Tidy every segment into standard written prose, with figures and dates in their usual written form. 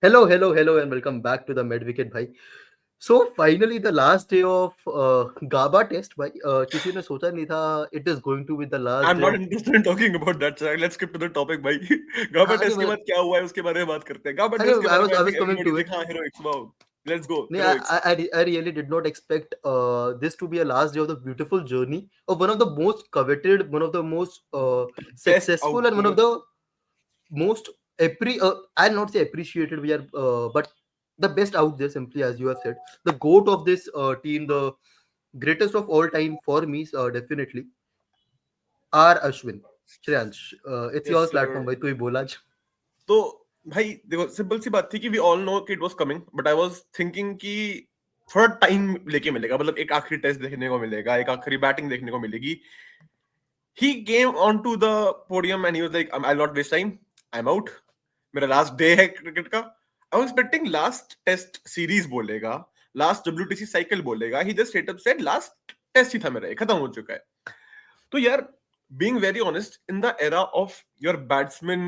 Hello, and welcome back to the Med Wicket, भाई. So finally, the last day of GABA test, भाई. किसी ने सोचा नहीं था it is going to be the last I'm day not of. interested in talking about that. So let's skip to the topic, भाई. गाबा हाँ नहीं टेस्ट के मतलब बाद क्या हुआ है उसके बारे में बात करते हैं. गाबा हाँ टेस्ट के नहीं बारे में I I was think coming everybody to is it. like, हाँ, heroics. Wow, let's go, नहीं, heroics. I really did not expect this to be a last day of the beautiful journey of one of the most coveted, one of the most Best successful, out and one there. of the most I'll not say appreciated. We are, but the best out there. Simply as you have said, the goat of this team, the greatest of all time for me, definitely R Ashwin. Shreyansh, it's Yes, your sir. platform. भाई तू ही बोला आज. तो भाई देखो simple सी बात थी कि वी ऑल नो कि it was coming but I was thinking कि थोड़ा टाइम लेके मिलेगा मतलब एक आखिरी टेस्ट देखने को मिलेगा एक आखिरी बैटिंग देखने को मिलेगी he came on to the podium and he was like I not waste time I am out मेरा लास्ट डे है क्रिकेट का I was expecting last test series बोलेगा लास्ट डब्ल्यूटीसी साइकिल बोलेगा he just straight up said last test ही था मेरा ये खत्म हो चुका है तो यार being very honest in the era of your batsmen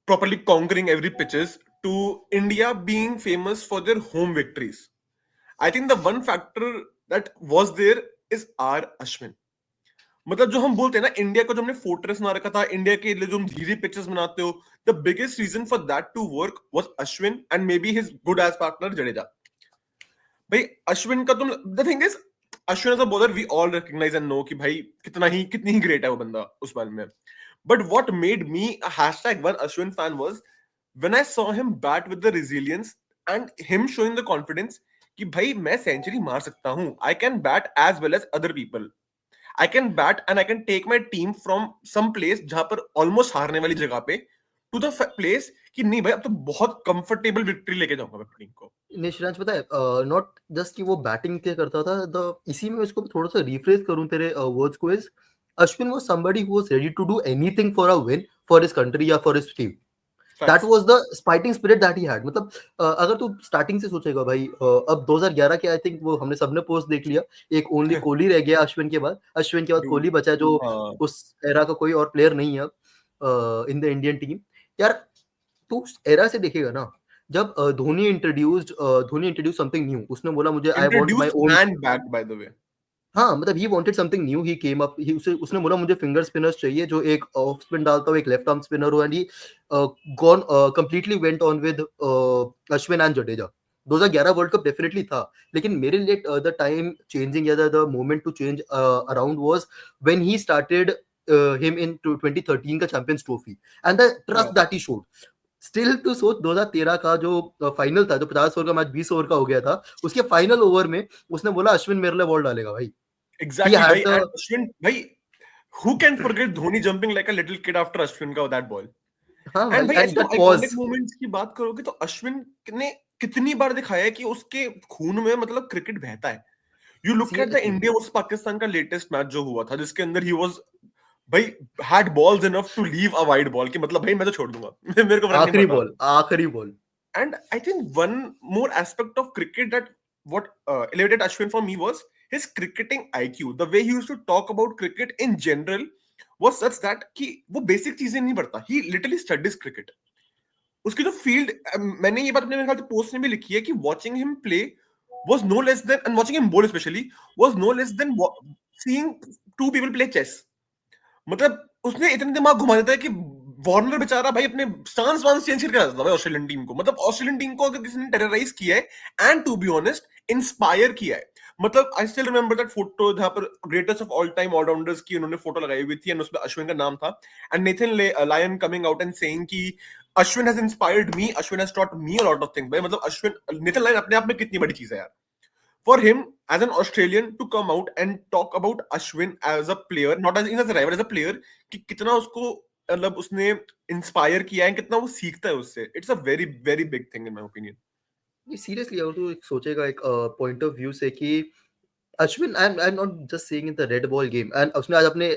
properly conquering every pitches to India being famous for their home victories. I think the one factor that was there is R Ashwin. मतलब जो हम बोलते हैं ना India को जो हमने fortress बना रखा था इंडिया के लिए जो हम धीरे पिचेस बनाते हो the biggest reason for that to work was Ashwin and maybe his good as partner Jadeja भाई अश्विन का तुम the thing is Ashwin as a bowler we all recognise and know कि भाई कितनी ही ग्रेट है वो बंदा उस बारे में but what made me a hashtag one Ashwin fan was when I saw him bat with the resilience and him showing the confidence कि भाई मैं सेंचुरी मार सकता हूं I can bat as well as other people I can bat and I can take my team from some place जहां पर almost हारने वाली जगह पे टू द प्लेस कि नहीं भाई अब तो बहुत कंफर्टेबल विक्ट्री लेके जाऊंगा मैं टीम को नहीं श्रेयांश पता है नॉट जस्ट कि वो बैटिंग क्या करता था द इसी में इसको थोड़ा सा रिफ्रेश करूं तेरे वर्ड्स को is Ashwin was somebody who was ready to do anything for a win for his country या for his team that facts was the fighting spirit that he had मतलब अगर तू स्टार्टिंग से सोचेगा भाई अब 2011 के आई थिंक वो हमने सबने पोस्ट देख लिया एक ओनली कोहली रह गया अश्विन के बाद ट्रू कोहली बचा जो हाँ उस एरा का कोई और प्लेयर नहीं है इन द इंडियन टीम यार तू एरा से देखेगा ना जब धोनी इंट्रोड्यूस समथिंग न्यू उसने बोला मुझे I want my introduced own and back by the way हाँ मतलब he wanted something new he came up ही उसने बोला मुझे फिंगर स्पिनर्स चाहिए जो एक ऑफ स्पिन डालता हो एक लेफ्ट आर्म स्पिनर हो and he gone completely went on with Ashwin and Jadeja 2011 world cup definitely था लेकिन मेरे लिए द टाइम चेंजिंग या the moment to change around was when he started him in 2013 का champions trophy and the trust that he showed still to सोच 2013 का जो final था जो 50 ओवर का मैच 20 ओवर का हो गया था उसके फाइनल ओवर में उसने बोला अश्विन मेरे लिए बॉल डालेगा भाई he एग्जैक्टली भाई had the एंड अश्विन भाई who can forget Dhoni jumping like a little kid after Ashwin का that ball हाँ एंड भाई भाई एंड ऐसे तुम दैट आइकॉनिक पॉज मोमेंट्स की बात करोगे तो अश्विन ने कितनी बार दिखाया है कि उसके खून में मतलब क्रिकेट बहता है you look at the seriously India versus Pakistan का लेटेस्ट मैच जो हुआ था जिसके अंदर ही वाज भाई had balls enough to leave a wide ball कि मतलब भाई मैं तो छोड़ दूंगा मेरे को फर्क नहीं पड़ता आखिरी ball and I think one more aspect of cricket that what elevated Ashwin for me was his cricketing IQ. The way he used to talk about cricket in general was such that कि वो basic चीजें नहीं पढ़ता. He literally studies cricket. उसकी जो field मैंने ये बात अपने मेरे ख्याल से पोस्ट में भी लिखी है कि watching him play was no less than and watching him bowl especially was no less than seeing two people play chess. मतलब उसने इतने दिमाग घुमा देता है कि वार्नर बेचारा भाई अपने स्टांस वांस चेंज करके आता था भाई ऑस्ट्रेलियन टीम को मतलब ऑस्ट्रेलियन टीम को अगर किसी ने टेरराइज किया है and to be honest inspire किया है मतलब I still remember that photo जहां पर greatest of all time allrounders की उन्होंने फोटो लगाई हुई थी एंड उसमें अश्विन का नाम था and Nathan Lyon coming out and saying कि Ashwin has inspired me Ashwin has taught me a lot of things भाई मतलब अश्विन नेथन लायन अपने आप में कितनी बड़ी चीज है यार for him as an Australian to come out and talk about Ashwin as a player, not as in as a rival, as a player, कि कितना उसको मतलब उसने इंस्पायर किया है कितना वो सीखता है उससे it's a very very big thing in my opinion ये सीरियसली अगर तू सोचेगा एक पॉइंट ऑफ व्यू से कि अश्विन आई am not just saying in the red ball game and उसने आज अपने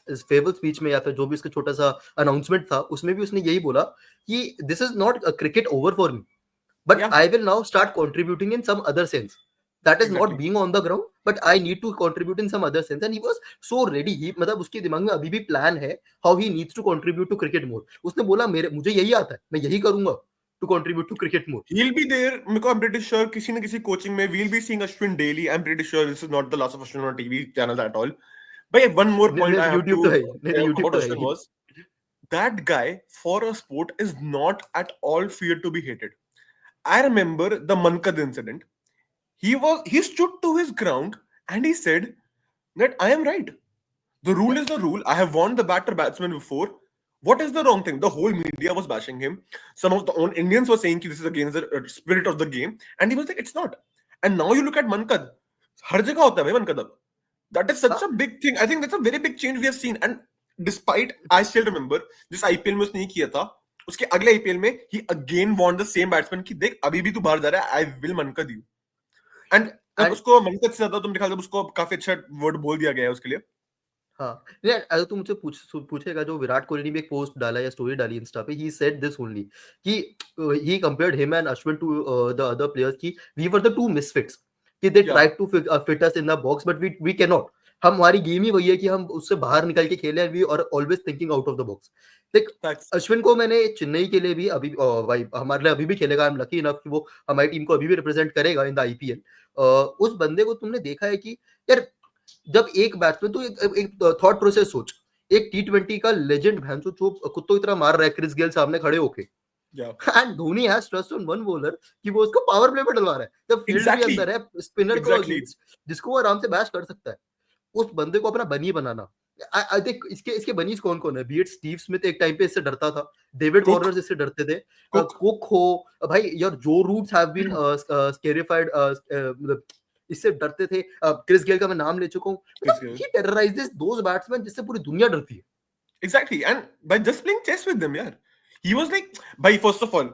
फेयरवेल स्पीच में या फिर जो भी उसका छोटा सा अनाउंसमेंट था उसमें भी उसने यही बोला कि this is not a cricket over for me but या I will now start contributing in some other sense. That is not exactly being on the ground, but I need to contribute in some other sense. And he was so ready. He मतलब उसके दिमाग में अभी भी plan है how he needs to contribute to cricket more. उसने बोला मेरे मुझे यही आता है मैं यही करूंगा to contribute to cricket more. He'll be there. I'm pretty sure किसी न किसी coaching में we'll be seeing Ashwin daily. I'm pretty sure this is not the last of Ashwin on TV channels at all. But one more point I have YouTube to तो है ही, नहीं say YouTube about तो है Ashwin he. was that guy for a sport is not at all feared to be hated. I remember the Mankad incident. He stood to his ground and he said that I am right. The rule is the rule. I have won the batter batsman before. What is the wrong thing? The whole media was bashing him. Some of the own Indians were saying this is against the spirit of the game, and he was like, "It's not." And now you look at Mankad. हर जगह होता है भाई Mankad अब. That is such a big thing. I think that's a very big change we have seen. And despite, I still remember जिस IPL में उसने किया था, उसके अगले IPL में he again warned the same batsman कि देख अभी भी तू बाहर जा रहा है, I will Mankad you. And उसको Mankad से ज्यादा तुम दिखा दो उसको काफी अच्छा वर्ड बोल दिया गया है उसके लिए. हाँ, नहीं अगर तू मुझसे पूछेगा जो विराट कोहली ने भी एक पोस्ट डाला या स्टोरी डाली इंस्टा पे, ही सेड दिस ओनली कि he compared him and Ashwin to the other players कि we were the two misfits कि they tried to fit us in the box but we can not. हमारी game ही वही है कि हम उससे बाहर निकल के खेले and we are always thinking out of the box. देख अश्विन को मैंने चेन्नई के लिए भी अभी भाई हमारे लिए अभी भी खेलेगा. आई एम लकी इनफ कि वो हमारी टीम को अभी भी रिप्रेजेंट करेगा इन द आईपीएल. उस बंदे को तुमने देखा है कि यार जब एक बैट्समैन तो एक थॉट प्रोसेस सोच, एक टी20 का लेजेंड भैंसो जो कुत्तों की तरह मार रहा है क्रिस गेल सामने खड़े होके, and Dhoni has trust on one bowler कि वो उसको पावर प्ले पे डलवा रहा है जब फील्ड के अंदर है स्पिनर को अगेंस्ट जिसको वो आराम से बैश कर सकता है. उस बंदे को अपना बनी बनाना. आई थिंक इसके बनीज कौन कौन है? बीएट स्टीव स्मिथ एक टाइम पे इससे डरता था, डेविड वार्नर इससे डरते थे, कुक हो भाई यार, जो रूट्स हैव बीन स्केरिफाइड मतलब इससे डरते थे. क्रिस गेल का मैं नाम ले चुका हूं. ही टेरराइजेस दोस बैट्समैन जिससे पूरी दुनिया डरती है. Exactly, and by just playing chess with them, यार, he was like, by first of all,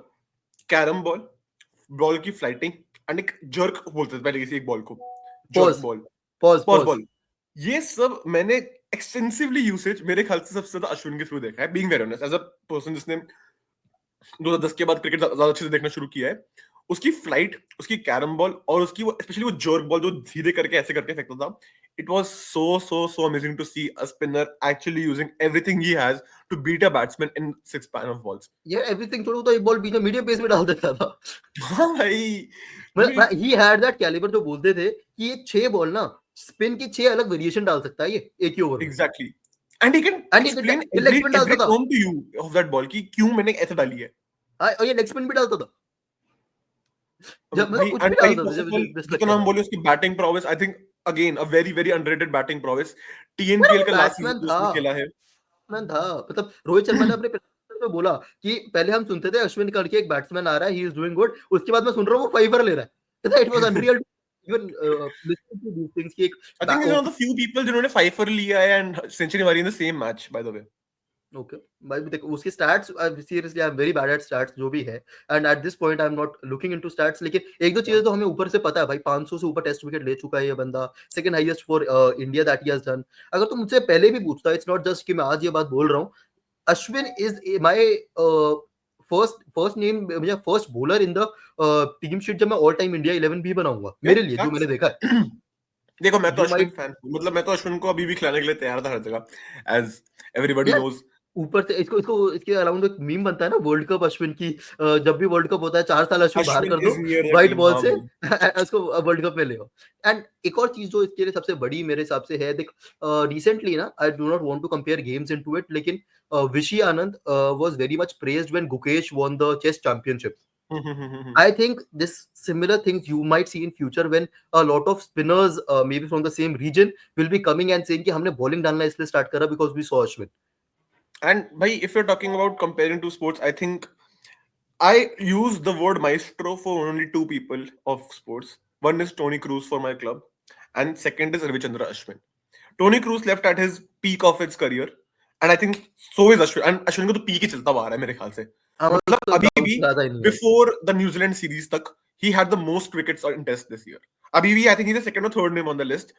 carrom ball की फ्लाइटिंग एंड एक जर्क बोलते थे पहले किसी एक बॉल को, जर्क बॉल, पॉज बॉल, ये सब मैंने एक्सटेंसिवली यूसेज मेरे ख्याल से सबसे ज्यादा अश्विन के थ्रू देखा है. Being very honest as a person जिसने 2010 के बाद क्रिकेट ज्यादा अच्छे से देखना शुरू किया है, उसकी फ्लाइट, उसकी कैरम बॉल और उसकी वो स्पेशली वो जर्क बॉल जो धीरे करके ऐसे करके फेंकता था, it was so amazing to see a spinner actually using everything he has to beat a batsman in 6 span of balls. Yeah, everything छोड़ो तो एक बॉल बीच में मीडियम पेस में डाल देता था. हाँ भाई, मतलब he had that caliber जो बोलते थे कि ये 6 बॉल ना स्पिन की 6 अलग वेरिएशन डाल सकता है ये एक ही ओवर में. Exactly. And he can explain every term to you of that ball कि क्यों मैंने ऐसे डाली है. और ये लेग स्पिन भी डालता था. जब मतलब कुछ भी डालता था. जब हम बोले उसकी batting progress, I think again a very underrated batting progress. TNPL का लास्ट सीजन खेला है. मैन था, मतलब रोहित शर्मा ने अपने में बोला कि पहले हम सुनते थे अश्विन करके एक बैट्समैन आ रहा है, ही इज डूइंग गुड, उसके बाद मैं सुन रहा हूं वो फाइवर ले रहा है. It was unreal even listening to these things कि I think is one of the few people जिन्होंने फाइवर लिया है एंड सेंचुरी मारी in the same match by the way. Okay भाई देखो उसके stats, seriously I am very bad at stats जो भी है, and at this point I am not looking into stats. लेकिन एक दो चीजें तो हमें ऊपर से पता है भाई, 500 से ऊपर टेस्ट विकेट ले चुका है ये बंदा, second highest for India that he has done. अगर तुम मुझसे पहले भी पूछता, इट्स नॉट जस्ट कि मैं आज ये बात बोल रहा हूं, Ashwin is my first name, मुझे first bowler in the team sheet जब मैं ऑल टाइम इंडिया 11 भी बनाऊंगा मेरे लिए, जो मैंने देखा है. देखो मैं तो अश्विन फैन हूं, मतलब मैं तो अश्विन को अभी भी खिलाने के लिए तैयार था हर जगह, एज एवरीबॉडी नोज. ऊपर से इसके अराउंड एक मीम बनता है ना वर्ल्ड कप अश्विन की, जब भी वर्ल्ड कप होता है 4 साल अश्विन बाहर कर दो व्हाइट बॉल से उसको वर्ल्ड कप में ले आओ. एंड एक और चीज जो इसके लिए सबसे बड़ी मेरे हिसाब से है, देख रिसेंटली ना, I do not want to compare games into it, लेकिन Vishy Anand was very much praised when Gukesh won the chess championship. I think this similar things you might see in future when a lot of spinners maybe from the same region will be coming and saying कि हमने bowling डालना इसलिए start करा because we saw Ashwin. And bhai, if you're talking about comparing two sports, I think I use the word maestro for only two people of sports. One is Tony Cruz for my club, and second is Ravichandra Ashwin. Tony Cruz left at his peak of his career, and I think so is Ashwin. And Ashwin को तो peak ही चलता आ रहा है मेरे ख्याल से. मतलब अभी भी before the New Zealand series तक he had the most wickets in Test this year. अभी भी I think he's the second or third name on the list.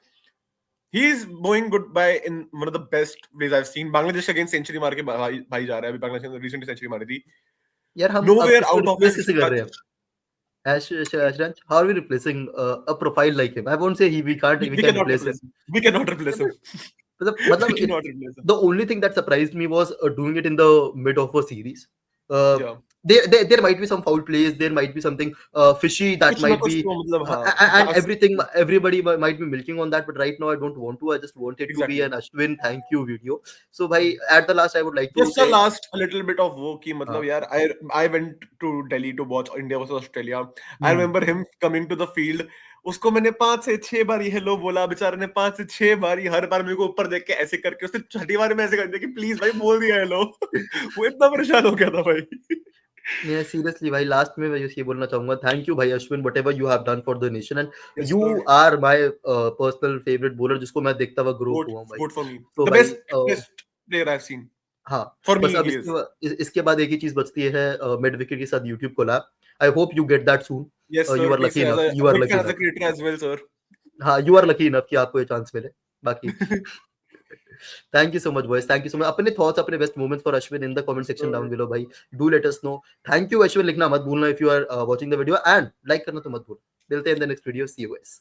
He is going goodbye in one of the best ways I've seen. Bangladesh against century मार के भाई जा रहा है. अभी बांग्लादेश ने recently century मारी थी. यार हम nowhere out of this कैसे कर रहे हैं? Ashranj, how are we replacing a profile like him? I won't say we can't replace him. We cannot replace him. The only thing that surprised me was doing it in the mid of a series. there might be some foul plays, there might be something fishy that कुछ ना might कुछ be तो मतलब and हाँ everything, everybody might be milking on that, but right now I don't want to. I just want it to be exactly an Ashwin thank you video. So bhai, at the last I would like to Just a say last a little bit of वो कि uh, मतलब यार I went to Delhi to watch India versus Australia. I hmm, remember him coming to the field. उसको मैंने 5 से 6 बारी hello बोला, बेचारे ने 5 से 6 बारी हर बार मेरे को ऊपर देख के ऐसे करके उसने छठी बार में ऐसे कर दिया कि प्लीज भाई बोल दिया हेलो वो इतना परेशान हो गया था भाई yeah, seriously भाई, लास्ट में मैं ये बोलना चाहूंगा, थैंक यू भाई Ashwin, whatever you have done for the nation, and yes you sir are my personal favourite bowler, जिसको मैं देखता हुआ ग्रो गुड हुआ हूँ भाई. गुड फॉर मी तो द भाई best test player I have seen हाँ, फॉर मी बस अब ही इज इसके बाद एक ही चीज बचती है, मिड विकेट के साथ YouTube collab. I hope you get that soon. Yes you sir are please lucky as enough, a you are big lucky fan as a enough. Creator as well sir हाँ, you are lucky enough कि आपको ये chance मिले. बाकी thank you so much boys, thank you so much. अपने thoughts, अपने best moments for Ashwin in the comment yes section sir down below भाई. Do let us know. Thank you Ashwin, लिखना मत भूलना if you are watching the video, and like करना तो मत भूल. मिलते हैं in the next video. See you guys.